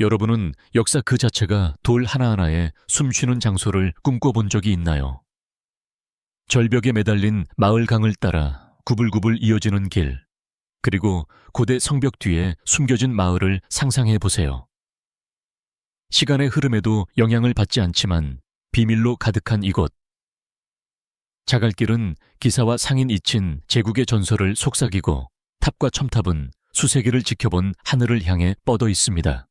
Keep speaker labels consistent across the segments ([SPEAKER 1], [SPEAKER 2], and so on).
[SPEAKER 1] 여러분은 역사 그 자체가 돌 하나하나에 숨쉬는 장소를 꿈꿔본 적이 있나요? 절벽에 매달린 마을 강을 따라 구불구불 이어지는 길, 그리고 고대 성벽 뒤에 숨겨진 마을을 상상해 보세요. 시간의 흐름에도 영향을 받지 않지만 비밀로 가득한 이곳. 자갈길은 기사와 상인 잊힌 제국의 전설을 속삭이고, 탑과 첨탑은 수세기를 지켜본 하늘을 향해 뻗어 있습니다.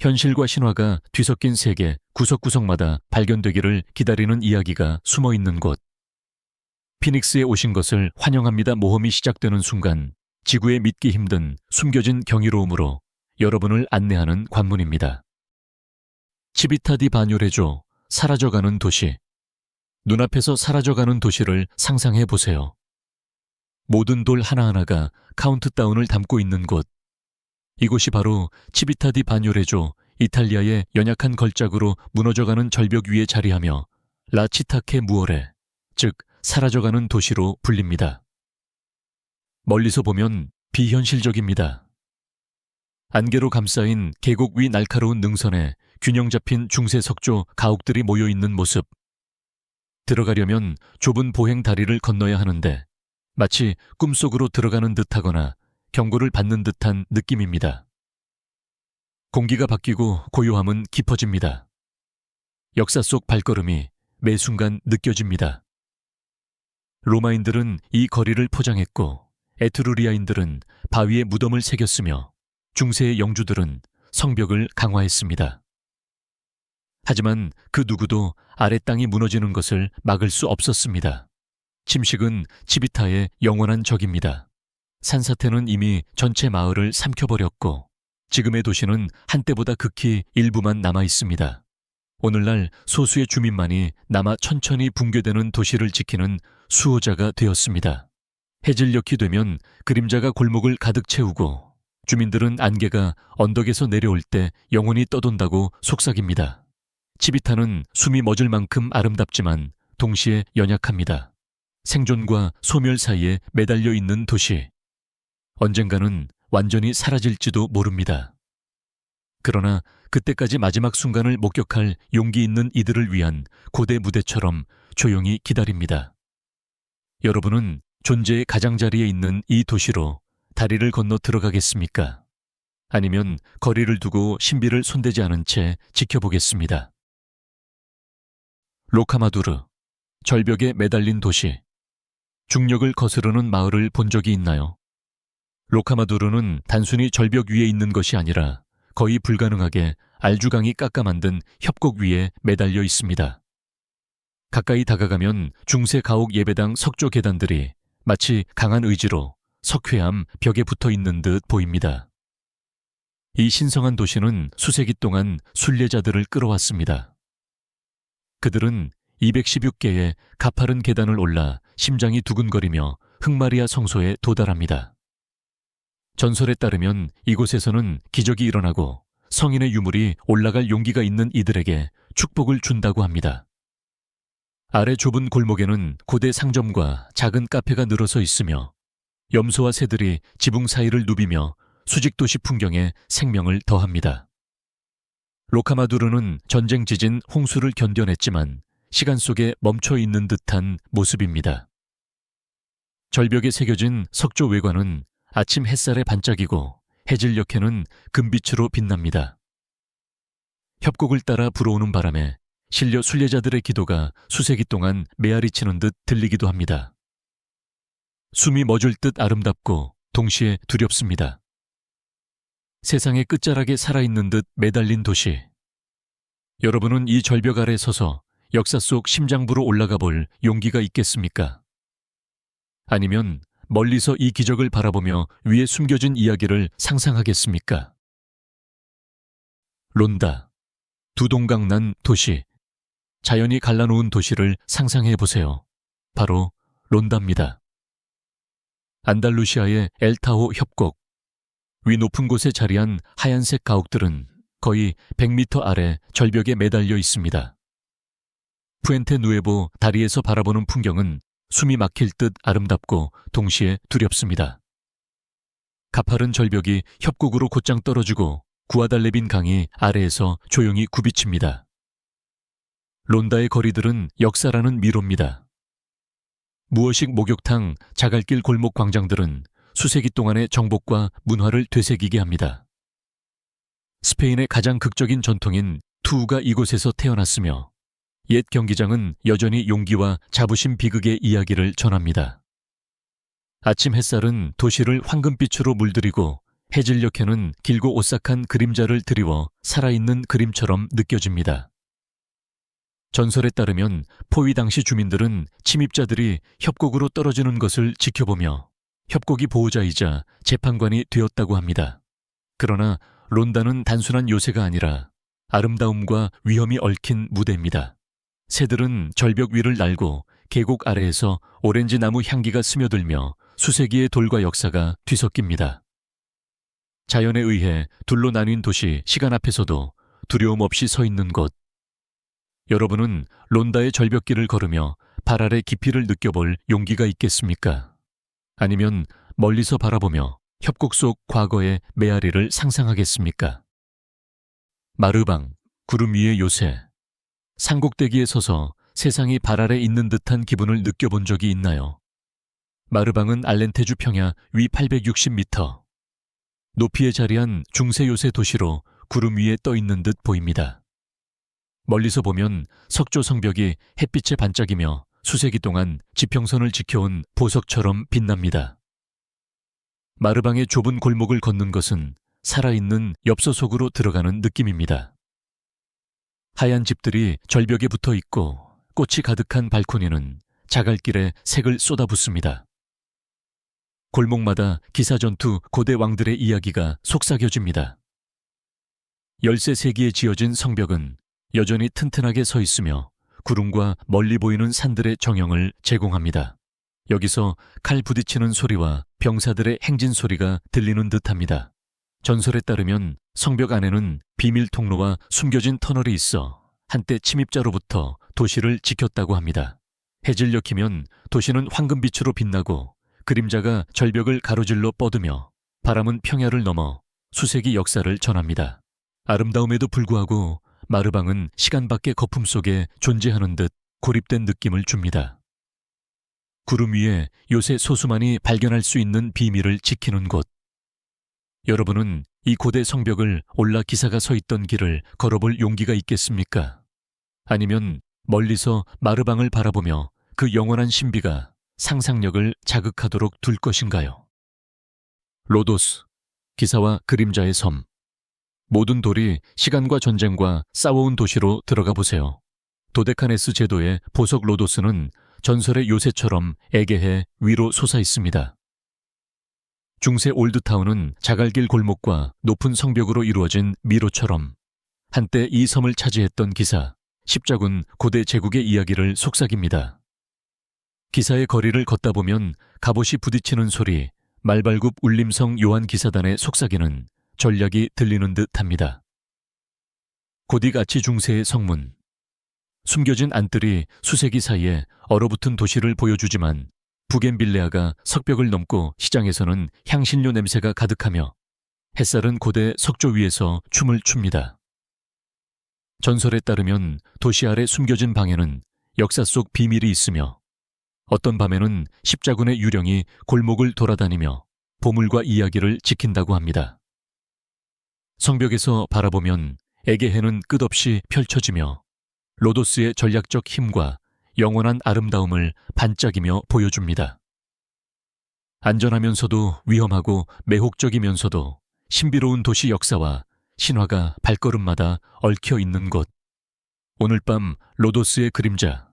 [SPEAKER 1] 현실과 신화가 뒤섞인 세계 구석구석마다 발견되기를 기다리는 이야기가 숨어 있는 곳. 피닉스에 오신 것을 환영합니다. 모험이 시작되는 순간 지구에 믿기 힘든 숨겨진 경이로움으로 여러분을 안내하는 관문입니다. 치비타 디 바뇨레조, 사라져가는 도시. 눈앞에서 사라져가는 도시를 상상해 보세요. 모든 돌 하나하나가 카운트다운을 담고 있는 곳. 이곳이 바로 치비타 디 바뇨레조, 이탈리아의 연약한 걸작으로 무너져가는 절벽 위에 자리하며 라 치타케 무오레, 즉 사라져가는 도시로 불립니다. 멀리서 보면 비현실적입니다. 안개로 감싸인 계곡 위 날카로운 능선에 균형 잡힌 중세 석조 가옥들이 모여있는 모습. 들어가려면 좁은 보행 다리를 건너야 하는데 마치 꿈속으로 들어가는 듯하거나 경고를 받는 듯한 느낌입니다. 공기가 바뀌고 고요함은 깊어집니다. 역사 속 발걸음이 매 순간 느껴집니다. 로마인들은 이 거리를 포장했고, 에트루리아인들은 바위에 무덤을 새겼으며, 중세의 영주들은 성벽을 강화했습니다. 하지만 그 누구도 아래 땅이 무너지는 것을 막을 수 없었습니다. 침식은 치비타의 영원한 적입니다. 산사태는 이미 전체 마을을 삼켜버렸고, 지금의 도시는 한때보다 극히 일부만 남아 있습니다. 오늘날 소수의 주민만이 남아 천천히 붕괴되는 도시를 지키는 수호자가 되었습니다. 해질녘이 되면 그림자가 골목을 가득 채우고, 주민들은 안개가 언덕에서 내려올 때 영혼이 떠돈다고 속삭입니다. 치비타는 숨이 멎을 만큼 아름답지만 동시에 연약합니다. 생존과 소멸 사이에 매달려 있는 도시. 언젠가는 완전히 사라질지도 모릅니다. 그러나 그때까지 마지막 순간을 목격할 용기 있는 이들을 위한 고대 무대처럼 조용히 기다립니다. 여러분은 존재의 가장자리에 있는 이 도시로 다리를 건너 들어가겠습니까? 아니면 거리를 두고 신비를 손대지 않은 채 지켜보겠습니다. 로카마두르, 절벽에 매달린 도시. 중력을 거스르는 마을을 본 적이 있나요? 로카마두르는 단순히 절벽 위에 있는 것이 아니라 거의 불가능하게 알주강이 깎아 만든 협곡 위에 매달려 있습니다. 가까이 다가가면 중세 가옥 예배당 석조 계단들이 마치 강한 의지로 석회암 벽에 붙어 있는 듯 보입니다. 이 신성한 도시는 수세기 동안 순례자들을 끌어왔습니다. 그들은 216개의 가파른 계단을 올라 심장이 두근거리며 흑마리아 성소에 도달합니다. 전설에 따르면 이곳에서는 기적이 일어나고 성인의 유물이 올라갈 용기가 있는 이들에게 축복을 준다고 합니다. 아래 좁은 골목에는 고대 상점과 작은 카페가 늘어서 있으며, 염소와 새들이 지붕 사이를 누비며 수직도시 풍경에 생명을 더합니다. 로카마두르는 전쟁 지진 홍수를 견뎌냈지만 시간 속에 멈춰 있는 듯한 모습입니다. 절벽에 새겨진 석조 외관은 아침 햇살에 반짝이고 해질녘에는 금빛으로 빛납니다. 협곡을 따라 불어오는 바람에 신려 순례자들의 기도가 수세기 동안 메아리치는 듯 들리기도 합니다. 숨이 멎을 듯 아름답고 동시에 두렵습니다. 세상의 끝자락에 살아있는 듯 매달린 도시. 여러분은 이 절벽 아래 서서 역사 속 심장부로 올라가 볼 용기가 있겠습니까? 아니면 멀리서 이 기적을 바라보며 위에 숨겨진 이야기를 상상하겠습니까? 론다, 두동강 난 도시. 자연이 갈라놓은 도시를 상상해 보세요. 바로 론다입니다. 안달루시아의 엘타호 협곡. 위 높은 곳에 자리한 하얀색 가옥들은 거의 100m 아래 절벽에 매달려 있습니다. 푸엔테 누에보 다리에서 바라보는 풍경은 숨이 막힐 듯 아름답고 동시에 두렵습니다. 가파른 절벽이 협곡으로 곧장 떨어지고 구아달레빈 강이 아래에서 조용히 굽이칩니다. 론다의 거리들은 역사라는 미로입니다. 무어식 목욕탕, 자갈길 골목 광장들은 수세기 동안의 정복과 문화를 되새기게 합니다. 스페인의 가장 극적인 전통인 투우가 이곳에서 태어났으며 옛 경기장은 여전히 용기와 자부심 비극의 이야기를 전합니다. 아침 햇살은 도시를 황금빛으로 물들이고 해질녘에는 길고 오싹한 그림자를 드리워 살아있는 그림처럼 느껴집니다. 전설에 따르면 포위 당시 주민들은 침입자들이 협곡으로 떨어지는 것을 지켜보며 협곡이 보호자이자 재판관이 되었다고 합니다. 그러나 론다는 단순한 요새가 아니라 아름다움과 위험이 얽힌 무대입니다. 새들은 절벽 위를 날고 계곡 아래에서 오렌지 나무 향기가 스며들며 수세기의 돌과 역사가 뒤섞입니다. 자연에 의해 둘로 나뉜 도시 시간 앞에서도 두려움 없이 서 있는 곳. 여러분은 론다의 절벽길을 걸으며 발 아래 깊이를 느껴볼 용기가 있겠습니까? 아니면 멀리서 바라보며 협곡 속 과거의 메아리를 상상하겠습니까? 마르방, 구름 위의 요새. 산꼭대기에 서서 세상이 발 아래 있는 듯한 기분을 느껴본 적이 있나요? 마르방은 알렌테주 평야 위 860m. 높이에 자리한 중세 요새 도시로 구름 위에 떠 있는 듯 보입니다. 멀리서 보면 석조 성벽이 햇빛에 반짝이며 수세기 동안 지평선을 지켜온 보석처럼 빛납니다. 마르방의 좁은 골목을 걷는 것은 살아있는 엽서 속으로 들어가는 느낌입니다. 하얀 집들이 절벽에 붙어 있고 꽃이 가득한 발코니는 자갈길에 색을 쏟아붓습니다. 골목마다 기사전투 고대 왕들의 이야기가 속삭여집니다. 13세기에 지어진 성벽은 여전히 튼튼하게 서 있으며 구름과 멀리 보이는 산들의 정형을 제공합니다. 여기서 칼 부딪히는 소리와 병사들의 행진 소리가 들리는 듯합니다. 전설에 따르면 성벽 안에는 비밀 통로와 숨겨진 터널이 있어 한때 침입자로부터 도시를 지켰다고 합니다. 해질녘이면 도시는 황금빛으로 빛나고 그림자가 절벽을 가로질러 뻗으며 바람은 평야를 넘어 수세기 역사를 전합니다. 아름다움에도 불구하고 마르방은 시간 밖의 거품 속에 존재하는 듯 고립된 느낌을 줍니다. 구름 위에 요새 소수만이 발견할 수 있는 비밀을 지키는 곳. 여러분은 이 고대 성벽을 올라 기사가 서 있던 길을 걸어볼 용기가 있겠습니까? 아니면 멀리서 마르방을 바라보며 그 영원한 신비가 상상력을 자극하도록 둘 것인가요? 로도스, 기사와 그림자의 섬. 모든 돌이 시간과 전쟁과 싸워온 도시로 들어가 보세요. 도데카네스 제도의 보석 로도스는 전설의 요새처럼 에게해 위로 솟아 있습니다. 중세 올드타운은 자갈길 골목과 높은 성벽으로 이루어진 미로처럼 한때 이 섬을 차지했던 기사, 십자군 고대 제국의 이야기를 속삭입니다. 기사의 거리를 걷다 보면 갑옷이 부딪히는 소리, 말발굽 울림성 요한 기사단의 속삭이는 전략이 들리는 듯합니다. 고딕아치 중세의 성문. 숨겨진 안뜰이 수세기 사이에 얼어붙은 도시를 보여주지만 부겐빌레아가 석벽을 넘고 시장에서는 향신료 냄새가 가득하며 햇살은 고대 석조 위에서 춤을 춥니다. 전설에 따르면 도시 아래 숨겨진 방에는 역사 속 비밀이 있으며 어떤 밤에는 십자군의 유령이 골목을 돌아다니며 보물과 이야기를 지킨다고 합니다. 성벽에서 바라보면 에게해는 끝없이 펼쳐지며 로도스의 전략적 힘과 영원한 아름다움을 반짝이며 보여줍니다. 안전하면서도 위험하고 매혹적이면서도 신비로운 도시 역사와 신화가 발걸음마다 얽혀 있는 곳. 오늘 밤 로도스의 그림자.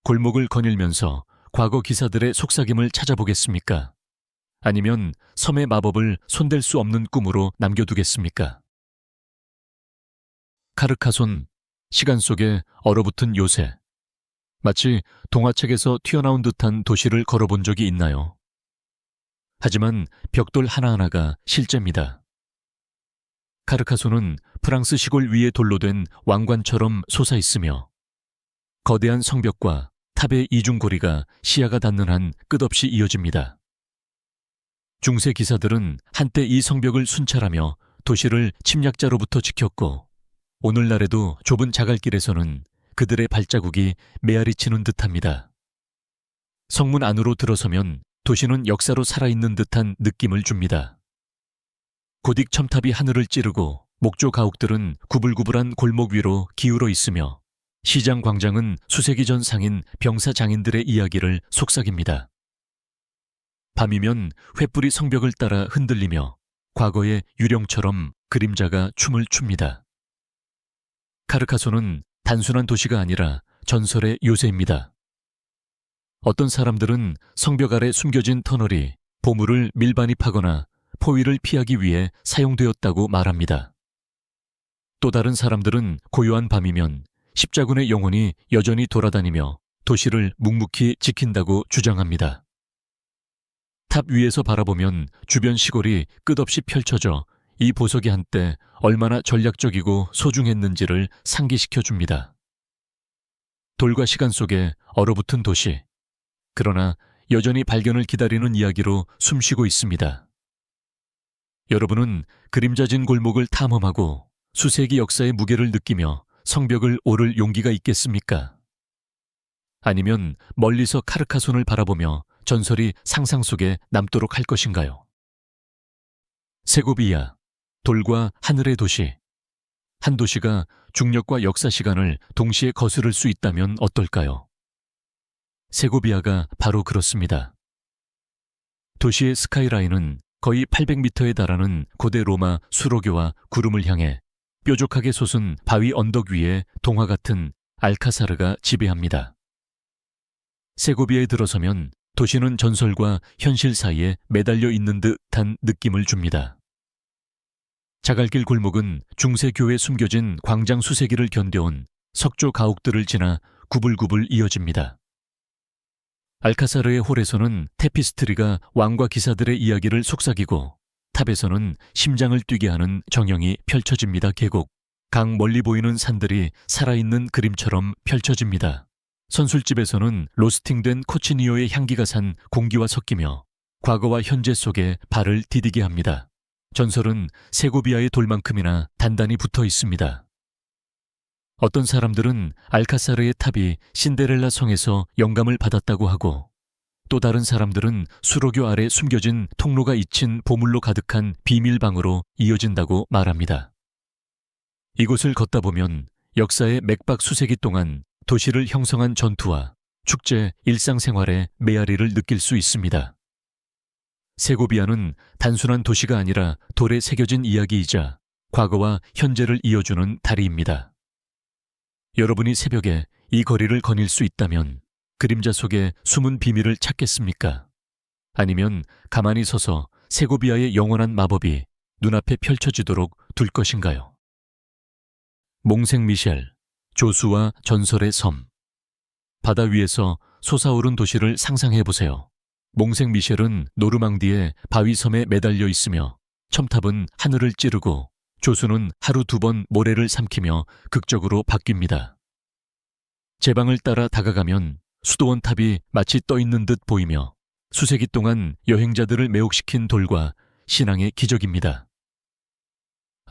[SPEAKER 1] 골목을 거닐면서 과거 기사들의 속삭임을 찾아보겠습니까? 아니면 섬의 마법을 손댈 수 없는 꿈으로 남겨두겠습니까? 카르카손, 시간 속에 얼어붙은 요새. 마치 동화책에서 튀어나온 듯한 도시를 걸어본 적이 있나요? 하지만 벽돌 하나하나가 실제입니다. 카르카손은 프랑스 시골 위에 돌로 된 왕관처럼 솟아있으며 거대한 성벽과 탑의 이중고리가 시야가 닿는 한 끝없이 이어집니다. 중세 기사들은 한때 이 성벽을 순찰하며 도시를 침략자로부터 지켰고 오늘날에도 좁은 자갈길에서는 그들의 발자국이 메아리치는 듯합니다. 성문 안으로 들어서면 도시는 역사로 살아있는 듯한 느낌을 줍니다. 고딕 첨탑이 하늘을 찌르고 목조 가옥들은 구불구불한 골목 위로 기울어 있으며 시장 광장은 수세기 전 상인 병사 장인들의 이야기를 속삭입니다. 밤이면 횃불이 성벽을 따라 흔들리며 과거의 유령처럼 그림자가 춤을 춥니다. 카르카소는 단순한 도시가 아니라 전설의 요새입니다. 어떤 사람들은 성벽 아래 숨겨진 터널이 보물을 밀반입하거나 포위를 피하기 위해 사용되었다고 말합니다. 또 다른 사람들은 고요한 밤이면 십자군의 영혼이 여전히 돌아다니며 도시를 묵묵히 지킨다고 주장합니다. 탑 위에서 바라보면 주변 시골이 끝없이 펼쳐져 이 보석이 한때 얼마나 전략적이고 소중했는지를 상기시켜 줍니다. 돌과 시간 속에 얼어붙은 도시, 그러나 여전히 발견을 기다리는 이야기로 숨쉬고 있습니다. 여러분은 그림자진 골목을 탐험하고 수세기 역사의 무게를 느끼며 성벽을 오를 용기가 있겠습니까? 아니면 멀리서 카르카손을 바라보며 전설이 상상 속에 남도록 할 것인가요? 세고비아, 돌과 하늘의 도시. 한 도시가 중력과 역사 시간을 동시에 거스를 수 있다면 어떨까요? 세고비아가 바로 그렇습니다. 도시의 스카이라인은 거의 800m에 달하는 고대 로마 수로교와 구름을 향해 뾰족하게 솟은 바위 언덕 위에 동화 같은 알카사르가 지배합니다. 세고비아에 들어서면 도시는 전설과 현실 사이에 매달려 있는 듯한 느낌을 줍니다. 자갈길 골목은 중세 교회에 숨겨진 광장 수세기를 견뎌온 석조 가옥들을 지나 구불구불 이어집니다. 알카사르의 홀에서는 테피스트리가 왕과 기사들의 이야기를 속삭이고 탑에서는 심장을 뛰게 하는 정형이 펼쳐집니다. 계곡, 강 멀리 보이는 산들이 살아있는 그림처럼 펼쳐집니다. 선술집에서는 로스팅된 코치니오의 향기가 산 공기와 섞이며 과거와 현재 속에 발을 디디게 합니다. 전설은 세고비아의 돌만큼이나 단단히 붙어 있습니다. 어떤 사람들은 알카사르의 탑이 신데렐라 성에서 영감을 받았다고 하고 또 다른 사람들은 수로교 아래 숨겨진 통로가 잊힌 보물로 가득한 비밀방으로 이어진다고 말합니다. 이곳을 걷다 보면 역사의 맥박 수세기 동안 도시를 형성한 전투와 축제, 일상생활의 메아리를 느낄 수 있습니다. 세고비아는 단순한 도시가 아니라 돌에 새겨진 이야기이자 과거와 현재를 이어주는 다리입니다. 여러분이 새벽에 이 거리를 거닐 수 있다면 그림자 속에 숨은 비밀을 찾겠습니까? 아니면 가만히 서서 세고비아의 영원한 마법이 눈앞에 펼쳐지도록 둘 것인가요? 몽생 미셸, 조수와 전설의 섬. 바다 위에서 솟아오른 도시를 상상해보세요. 몽생 미셸은 노르망디의 바위섬에 매달려 있으며 첨탑은 하늘을 찌르고 조수는 하루 2번 모래를 삼키며 극적으로 바뀝니다. 제방을 따라 다가가면 수도원 탑이 마치 떠있는 듯 보이며 수세기 동안 여행자들을 매혹시킨 돌과 신앙의 기적입니다.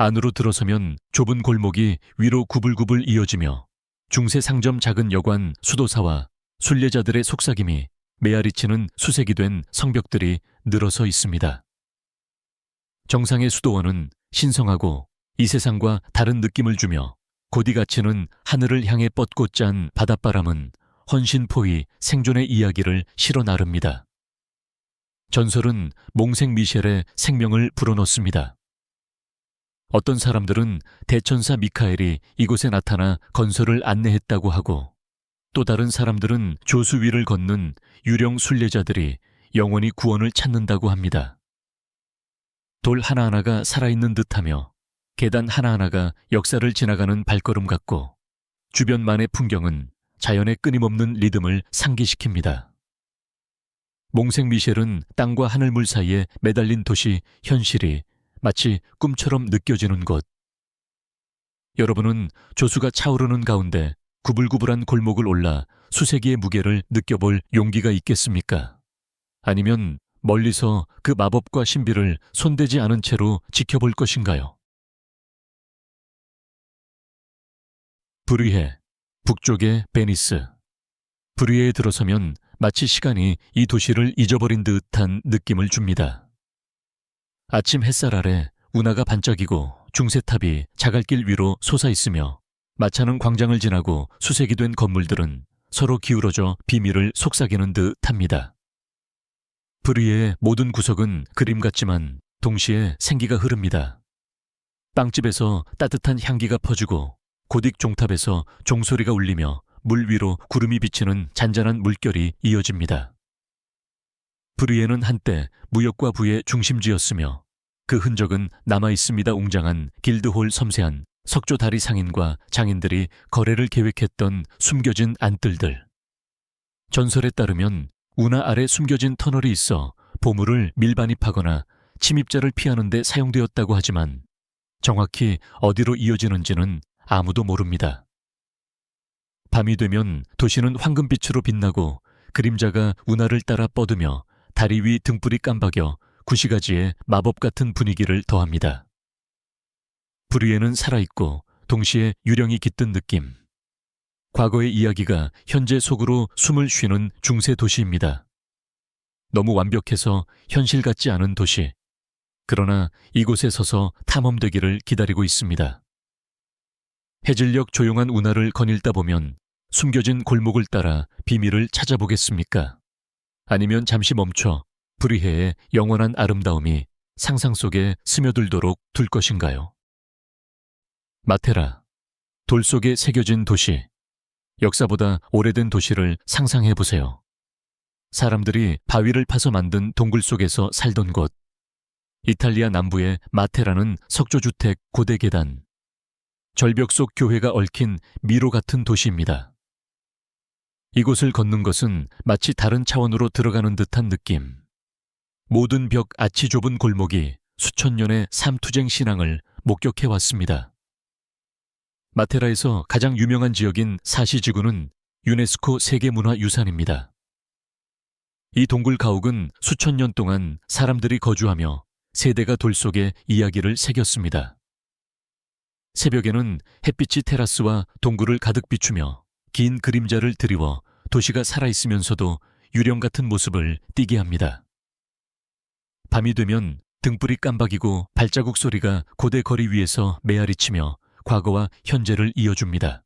[SPEAKER 1] 안으로 들어서면 좁은 골목이 위로 구불구불 이어지며 중세 상점 작은 여관 수도사와 순례자들의 속삭임이 메아리치는 수색이 된 성벽들이 늘어서 있습니다. 정상의 수도원은 신성하고 이 세상과 다른 느낌을 주며 고디 갇히는 하늘을 향해 뻗고 짠 바닷바람은 헌신포위 생존의 이야기를 실어 나릅니다. 전설은 몽생 미셸의 생명을 불어넣습니다. 어떤 사람들은 대천사 미카엘이 이곳에 나타나 건설을 안내했다고 하고 또 다른 사람들은 조수 위를 걷는 유령 순례자들이 영원히 구원을 찾는다고 합니다. 돌 하나하나가 살아있는 듯하며 계단 하나하나가 역사를 지나가는 발걸음 같고 주변만의 풍경은 자연의 끊임없는 리듬을 상기시킵니다. 몽생 미셸은 땅과 하늘물 사이에 매달린 도시 현실이 마치 꿈처럼 느껴지는 곳. 여러분은 조수가 차오르는 가운데 구불구불한 골목을 올라 수세기의 무게를 느껴볼 용기가 있겠습니까? 아니면 멀리서 그 마법과 신비를 손대지 않은 채로 지켜볼 것인가요? 브리헤, 북쪽의 베니스. 브리헤에 들어서면 마치 시간이 이 도시를 잊어버린 듯한 느낌을 줍니다. 아침 햇살 아래 운하가 반짝이고 중세탑이 자갈길 위로 솟아있으며 마차는 광장을 지나고 수색이 된 건물들은 서로 기울어져 비밀을 속삭이는 듯합니다. 브리헤의 모든 구석은 그림 같지만 동시에 생기가 흐릅니다. 빵집에서 따뜻한 향기가 퍼지고 고딕 종탑에서 종소리가 울리며 물 위로 구름이 비치는 잔잔한 물결이 이어집니다. 브리헤는 한때 무역과 부의 중심지였으며 그 흔적은 남아있습니다. 웅장한 길드홀 섬세한 석조 다리 상인과 장인들이 거래를 계획했던 숨겨진 안뜰들. 전설에 따르면 운하 아래 숨겨진 터널이 있어 보물을 밀반입하거나 침입자를 피하는 데 사용되었다고 하지만 정확히 어디로 이어지는지는 아무도 모릅니다. 밤이 되면 도시는 황금빛으로 빛나고 그림자가 운하를 따라 뻗으며 다리 위 등불이 깜박여 구시가지의 마법 같은 분위기를 더합니다. 브리헤는 살아있고 동시에 유령이 깃든 느낌. 과거의 이야기가 현재 속으로 숨을 쉬는 중세 도시입니다. 너무 완벽해서 현실 같지 않은 도시. 그러나 이곳에 서서 탐험되기를 기다리고 있습니다. 해질녘 조용한 운하를 거닐다 보면 숨겨진 골목을 따라 비밀을 찾아보겠습니까? 아니면 잠시 멈춰 브리헤의 영원한 아름다움이 상상 속에 스며들도록 둘 것인가요? 마테라, 돌 속에 새겨진 도시. 역사보다 오래된 도시를 상상해 보세요. 사람들이 바위를 파서 만든 동굴 속에서 살던 곳. 이탈리아 남부의 마테라는 석조주택 고대 계단. 절벽 속 교회가 얽힌 미로 같은 도시입니다. 이곳을 걷는 것은 마치 다른 차원으로 들어가는 듯한 느낌. 모든 벽 아치 좁은 골목이 수천 년의 삼투쟁 신앙을 목격해 왔습니다. 마테라에서 가장 유명한 지역인 사시지구는 유네스코 세계문화유산입니다. 이 동굴 가옥은 수천 년 동안 사람들이 거주하며 세대가 돌 속에 이야기를 새겼습니다. 새벽에는 햇빛이 테라스와 동굴을 가득 비추며 긴 그림자를 드리워 도시가 살아있으면서도 유령 같은 모습을 띠게 합니다. 밤이 되면 등불이 깜박이고 발자국 소리가 고대 거리 위에서 메아리치며 과거와 현재를 이어줍니다.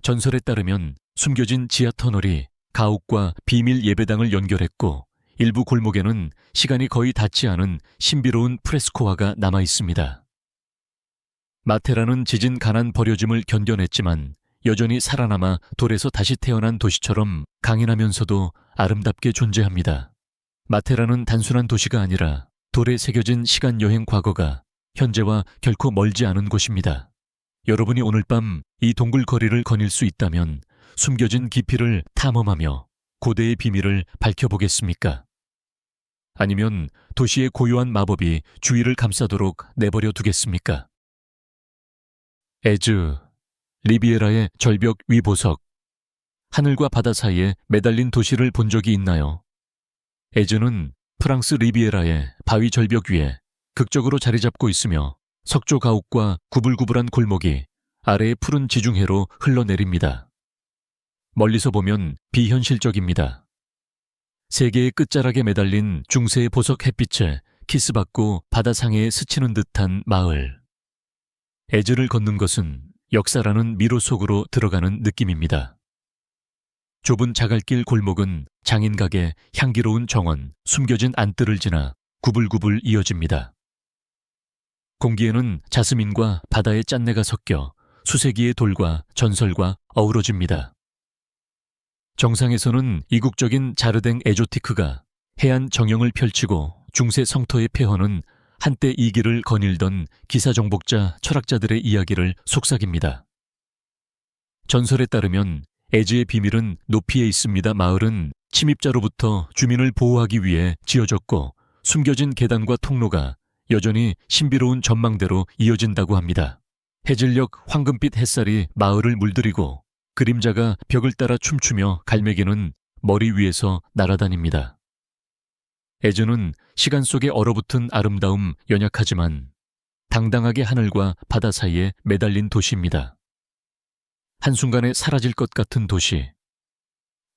[SPEAKER 1] 전설에 따르면 숨겨진 지하 터널이 가옥과 비밀 예배당을 연결했고 일부 골목에는 시간이 거의 닿지 않은 신비로운 프레스코화가 남아 있습니다. 마테라는 지진 가난 버려짐을 견뎌냈지만 여전히 살아남아 돌에서 다시 태어난 도시처럼 강인하면서도 아름답게 존재합니다. 마테라는 단순한 도시가 아니라 돌에 새겨진 시간 여행 과거가 현재와 결코 멀지 않은 곳입니다. 여러분이 오늘 밤 이 동굴 거리를 거닐 수 있다면 숨겨진 깊이를 탐험하며 고대의 비밀을 밝혀보겠습니까? 아니면 도시의 고요한 마법이 주위를 감싸도록 내버려 두겠습니까? 에즈, 리비에라의 절벽 위 보석. 하늘과 바다 사이에 매달린 도시를 본 적이 있나요? 에즈는 프랑스 리비에라의 바위 절벽 위에 극적으로 자리 잡고 있으며 석조 가옥과 구불구불한 골목이 아래의 푸른 지중해로 흘러내립니다. 멀리서 보면 비현실적입니다. 세계의 끝자락에 매달린 중세의 보석 햇빛에 키스받고 바다상에 스치는 듯한 마을. 에즈를 걷는 것은 역사라는 미로 속으로 들어가는 느낌입니다. 좁은 자갈길 골목은 장인가게, 향기로운 정원, 숨겨진 안뜰을 지나 구불구불 이어집니다. 공기에는 자스민과 바다의 짠내가 섞여 수세기의 돌과 전설과 어우러집니다. 정상에서는 이국적인 자르댕 에조티크가 해안 정영을 펼치고 중세 성터의 폐허는 한때 이 길을 거닐던 기사정복자 철학자들의 이야기를 속삭입니다. 전설에 따르면 에즈의 비밀은 높이에 있습니다. 마을은 침입자로부터 주민을 보호하기 위해 지어졌고 숨겨진 계단과 통로가 여전히 신비로운 전망대로 이어진다고 합니다. 해질녘 황금빛 햇살이 마을을 물들이고 그림자가 벽을 따라 춤추며 갈매기는 머리 위에서 날아다닙니다. 에즈는 시간 속에 얼어붙은 아름다움 연약하지만 당당하게 하늘과 바다 사이에 매달린 도시입니다. 한순간에 사라질 것 같은 도시.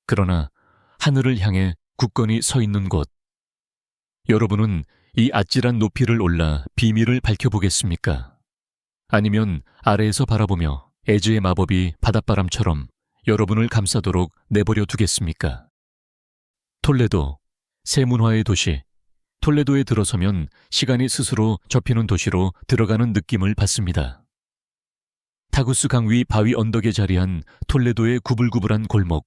[SPEAKER 1] 그러나 하늘을 향해 굳건히 서 있는 곳. 여러분은 이 아찔한 높이를 올라 비밀을 밝혀보겠습니까? 아니면 아래에서 바라보며 에즈의 마법이 바닷바람처럼 여러분을 감싸도록 내버려 두겠습니까? 톨레도, 세문화의 도시. 톨레도에 들어서면 시간이 스스로 접히는 도시로 들어가는 느낌을 받습니다. 타구스 강 위 바위 언덕에 자리한 톨레도의 구불구불한 골목.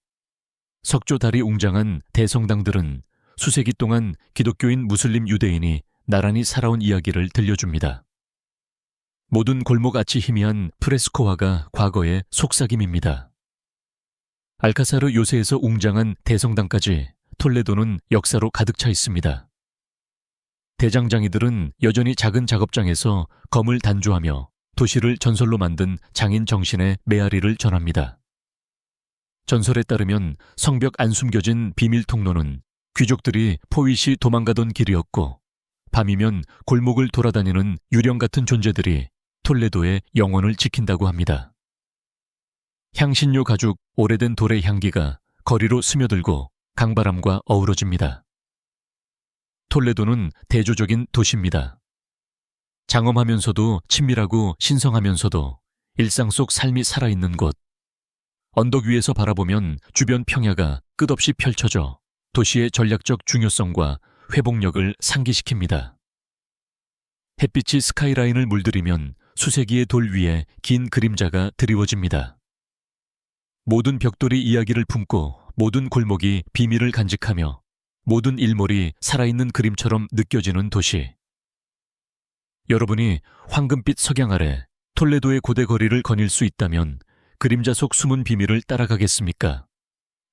[SPEAKER 1] 석조달이 웅장한 대성당들은 수세기 동안 기독교인, 무슬림, 유대인이 나란히 살아온 이야기를 들려줍니다. 모든 골목 아치 희미한 프레스코화가 과거의 속삭임입니다. 알카사르 요새에서 웅장한 대성당까지 톨레도는 역사로 가득 차 있습니다. 대장장이들은 여전히 작은 작업장에서 검을 단조하며 도시를 전설로 만든 장인 정신의 메아리를 전합니다. 전설에 따르면 성벽 안 숨겨진 비밀 통로는 귀족들이 포위시 도망가던 길이었고, 밤이면 골목을 돌아다니는 유령 같은 존재들이 톨레도의 영혼을 지킨다고 합니다. 향신료 가죽 오래된 돌의 향기가 거리로 스며들고 강바람과 어우러집니다. 톨레도는 대조적인 도시입니다. 장엄하면서도 친밀하고 신성하면서도 일상 속 삶이 살아있는 곳. 언덕 위에서 바라보면 주변 평야가 끝없이 펼쳐져 도시의 전략적 중요성과 회복력을 상기시킵니다. 햇빛이 스카이라인을 물들이면 수세기의 돌 위에 긴 그림자가 드리워집니다. 모든 벽돌이 이야기를 품고 모든 골목이 비밀을 간직하며 모든 일몰이 살아있는 그림처럼 느껴지는 도시. 여러분이 황금빛 석양 아래 톨레도의 고대 거리를 거닐 수 있다면 그림자 속 숨은 비밀을 따라가겠습니까?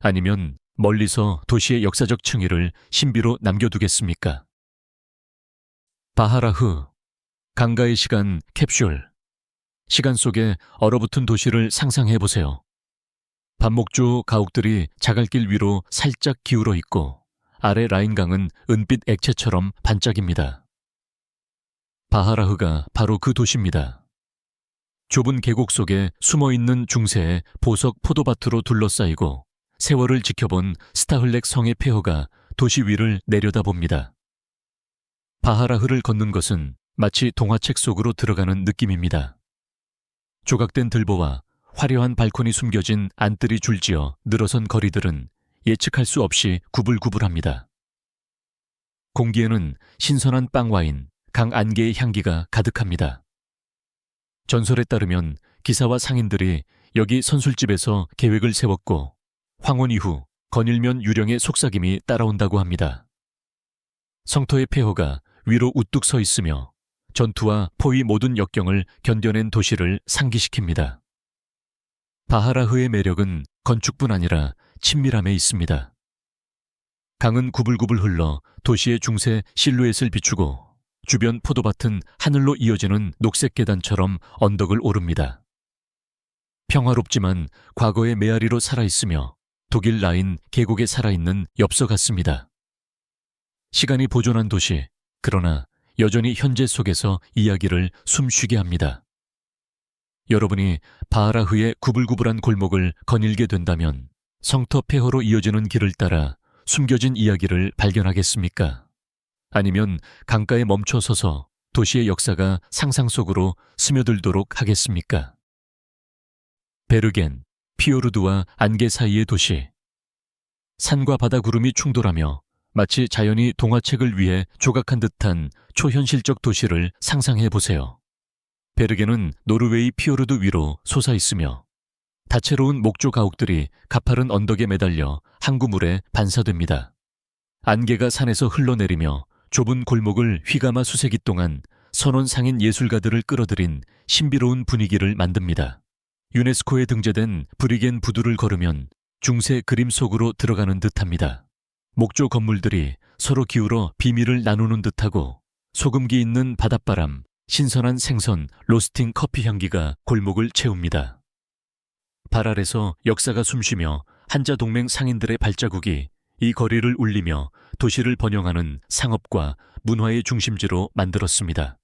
[SPEAKER 1] 아니면 멀리서 도시의 역사적 층위를 신비로 남겨두겠습니까? 바하라흐, 강가의 시간 캡슐. 시간 속에 얼어붙은 도시를 상상해보세요. 반목조 가옥들이 자갈길 위로 살짝 기울어 있고 아래 라인강은 은빛 액체처럼 반짝입니다. 바하라흐가 바로 그 도시입니다. 좁은 계곡 속에 숨어있는 중세의 보석 포도밭으로 둘러싸이고 세월을 지켜본 스타흘렉 성의 폐허가 도시 위를 내려다봅니다. 바하라흐를 걷는 것은 마치 동화책 속으로 들어가는 느낌입니다. 조각된 들보와 화려한 발코니 숨겨진 안뜰이 줄지어 늘어선 거리들은 예측할 수 없이 구불구불합니다. 공기에는 신선한 빵와인, 강 안개의 향기가 가득합니다. 전설에 따르면 기사와 상인들이 여기 선술집에서 계획을 세웠고 황혼 이후 거닐면 유령의 속삭임이 따라온다고 합니다. 성터의 폐허가 위로 우뚝 서 있으며 전투와 포위 모든 역경을 견뎌낸 도시를 상기시킵니다. 바하라흐의 매력은 건축뿐 아니라 친밀함에 있습니다. 강은 구불구불 흘러 도시의 중세 실루엣을 비추고 주변 포도밭은 하늘로 이어지는 녹색 계단처럼 언덕을 오릅니다. 평화롭지만 과거의 메아리로 살아있으며 독일 라인 계곡에 살아있는 엽서 같습니다. 시간이 보존한 도시, 그러나 여전히 현재 속에서 이야기를 숨쉬게 합니다. 여러분이 바하라흐의 구불구불한 골목을 거닐게 된다면 성터 폐허로 이어지는 길을 따라 숨겨진 이야기를 발견하겠습니까? 아니면 강가에 멈춰 서서 도시의 역사가 상상 속으로 스며들도록 하겠습니까? 베르겐, 피오르드와 안개 사이의 도시. 산과 바다 구름이 충돌하며 마치 자연이 동화책을 위해 조각한 듯한 초현실적 도시를 상상해 보세요. 베르겐은 노르웨이 피오르드 위로 솟아 있으며 다채로운 목조 가옥들이 가파른 언덕에 매달려 항구물에 반사됩니다. 안개가 산에서 흘러내리며 좁은 골목을 휘감아 수세기 동안 선원 상인 예술가들을 끌어들인 신비로운 분위기를 만듭니다. 유네스코에 등재된 브리겐 부두를 걸으면 중세 그림 속으로 들어가는 듯합니다. 목조 건물들이 서로 기울어 비밀을 나누는 듯하고 소금기 있는 바닷바람, 신선한 생선, 로스팅 커피 향기가 골목을 채웁니다. 발 아래서 역사가 숨쉬며 한자 동맹 상인들의 발자국이 이 거리를 울리며 도시를 번영하는 상업과 문화의 중심지로 만들었습니다.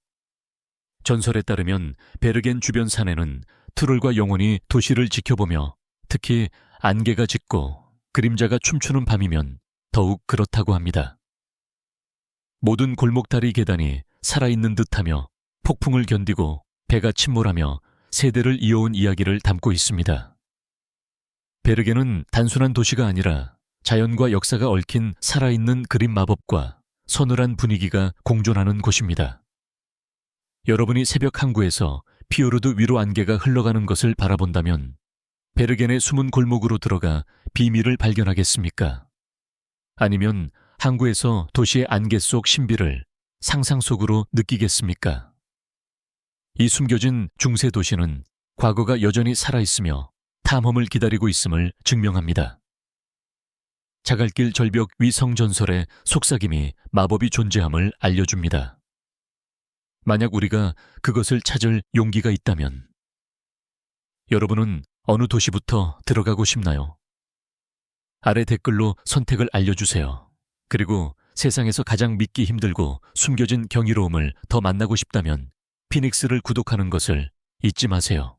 [SPEAKER 1] 전설에 따르면 베르겐 주변 산에는 트롤과 영혼이 도시를 지켜보며 특히 안개가 짙고 그림자가 춤추는 밤이면 더욱 그렇다고 합니다. 모든 골목다리 계단이 살아있는 듯하며 폭풍을 견디고 배가 침몰하며 세대를 이어온 이야기를 담고 있습니다. 베르게는 단순한 도시가 아니라 자연과 역사가 얽힌 살아있는 그림 마법과 서늘한 분위기가 공존하는 곳입니다. 여러분이 새벽 항구에서 피오르드 위로 안개가 흘러가는 것을 바라본다면 베르겐의 숨은 골목으로 들어가 비밀을 발견하겠습니까? 아니면 항구에서 도시의 안개 속 신비를 상상 속으로 느끼겠습니까? 이 숨겨진 중세 도시는 과거가 여전히 살아있으며 탐험을 기다리고 있음을 증명합니다. 자갈길 절벽 위성 전설의 속삭임이 마법이 존재함을 알려줍니다. 만약 우리가 그것을 찾을 용기가 있다면 여러분은 어느 도시부터 들어가고 싶나요? 아래 댓글로 선택을 알려주세요. 그리고 세상에서 가장 믿기 힘들고 숨겨진 경이로움을 더 만나고 싶다면 피닉스를 구독하는 것을 잊지 마세요.